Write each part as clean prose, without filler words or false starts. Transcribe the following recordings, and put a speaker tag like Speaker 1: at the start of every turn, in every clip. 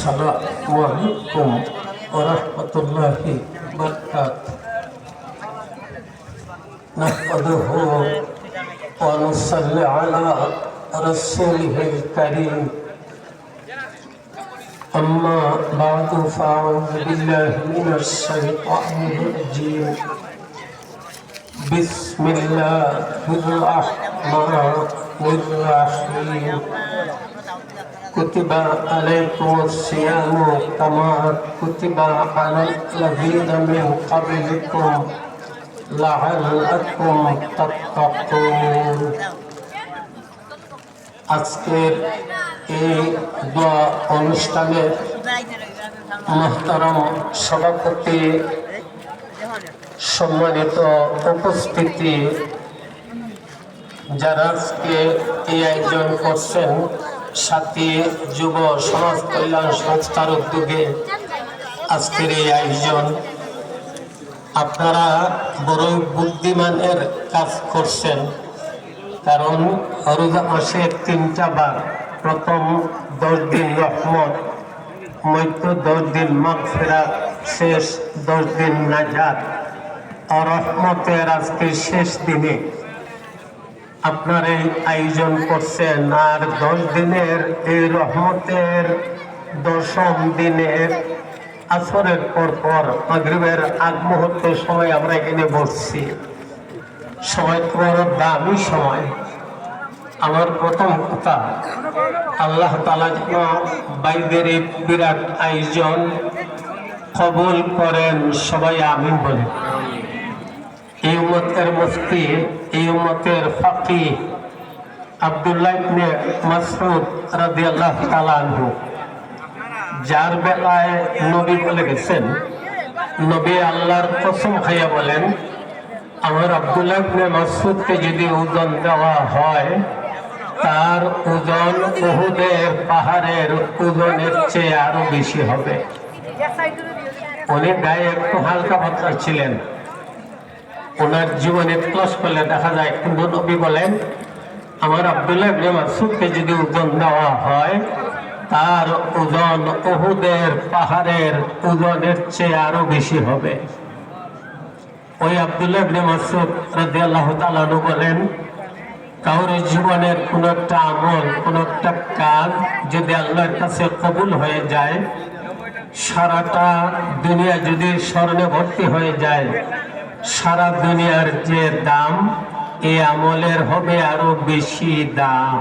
Speaker 1: আসসালামু আলাইকুম ওয়া রাহমাতুল্লাহি ওয়া বারাকাতুহু। নাহমাদুহু ওয়া নুসাল্লি আলা রাসূলিহিল কারীম। আম্মা বা'দু ফাআউযু বিল্লাহি মিনাশ শাইতানির রাজীম। বিসমিল্লাহির রাহমানির রাহিম। কুতিবা আলাইকুমুস সিয়ামু কামা কুতিবা আলাল লাযীনা মিন ক্বাবলিকুম লাআল্লাকুম তাত্তাকুন। আজকের এই দোয়া অনুষ্ঠানের মুহতারাম সভাপতি, সম্মানিত উপস্থিতি, যারা আজকে এই আয়োজন করছেন, সাথী যুব সমাজ কল্যাণ সংস্থার উদ্যোগে আজকের এই আয়োজন, আপনারা বড়ই বুদ্ধিমানের কাজ করছেন। কারণ রোজা মাসে 3টা বার, প্রথম 10 দিন রহমত, মধ্য 10 দিন মাগফিরাত, শেষ 10 দিন নাজাত। আর রহমতের আজকে শেষ দিনে আপনার এই আয়োজন করছেন। আর 10 দিনের এই রহমতের 10ম দিনের আসরের পর মাগরিবের আগ মুহূর্তে সময় আমরা এখানে বসছি। সময় তো বড় দামি সময়। আমার প্রথম কথা, আল্লাহ তাআলা যেন বাইদের এই বিরাট আয়োজন কবুল করেন, সবাই আমিন বলেন। এই উম্মতের মুফতি, এই উম্মতের ফাকিহ আব্দুল্লাহ ইবনে মাসউদ রাদিয়াল্লাহু তাআলা আনহু, যার বেলায় নবী বলে গেছেন, নবী আল্লাহর কসম খাইয়া বলেন, আমার আব্দুল্লাহ ইবনে মাসউদকে যদি ওজন দেওয়া হয়, তার ওজন উহুদের পাহাড়ের ওজনের চেয়ে আরো বেশি হবে। উনি গায়ে একটু হালকা পাতলা ছিলেন। ওনার জীবনে ক্লাস করলে দেখা যায়, কিন্তু নবী বলেন, আমার আব্দুল্লাহ ইবনে মাসউদকে যদি ওজন দেওয়া হয়, তার ওজন উহুদের পাহাড়ের ওজনের চেয়ে আরো বেশি হবে। ওই আব্দুল্লাহ ইবনে মাসউদ রাদিয়াল্লাহু তাআলা আনহু বলেন, কারোর জীবনের কোন একটা আমল, কোন একটা কাজ যদি আল্লাহর কাছে কবুল হয়ে যায়, সারাটা দুনিয়া যদি স্বর্ণে ভর্তি হয়ে যায়, সারা দুনিয়ার যে দাম, এই আমলের হবে আরো বেশি দাম।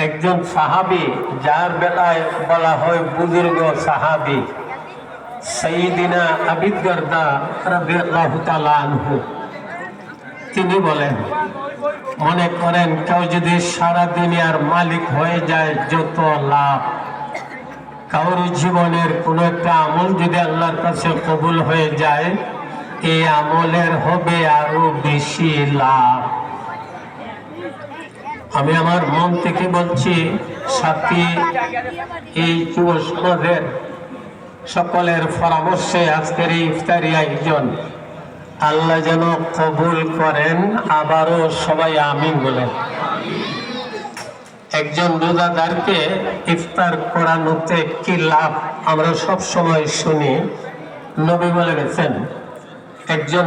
Speaker 1: একজন সাহাবী, যার বেলায় বলা হয় বুজুর্গ সাহাবী, সাইয়্যিদিনা আবু দারদা রাদিয়াল্লাহু তাআলা আনহু, তিনি বলেন, মনে করেন কেউ যদি সারা দুনিয়ার মালিক হয়ে যায়, যত লাভ। কারোর জীবনের কোন একটা আমল যদি আল্লাহর কাছে কবুল হয়ে যায়, এই আমলের হবে আরো বেশি লাভ। আমি আমার মন থেকে বলছি, সাথী এই যুব সমাজের সকলের পরামর্শে আজকের এই ইফতারি আয়োজন আল্লাহ যেন কবুল করেন। আবারও সবাই আমিন বলেন। একজন রোজাদারকে ইফতার করানোতে কি লাভ আমরা সব সময় শুনি। নবী বলে গেছেন, একজন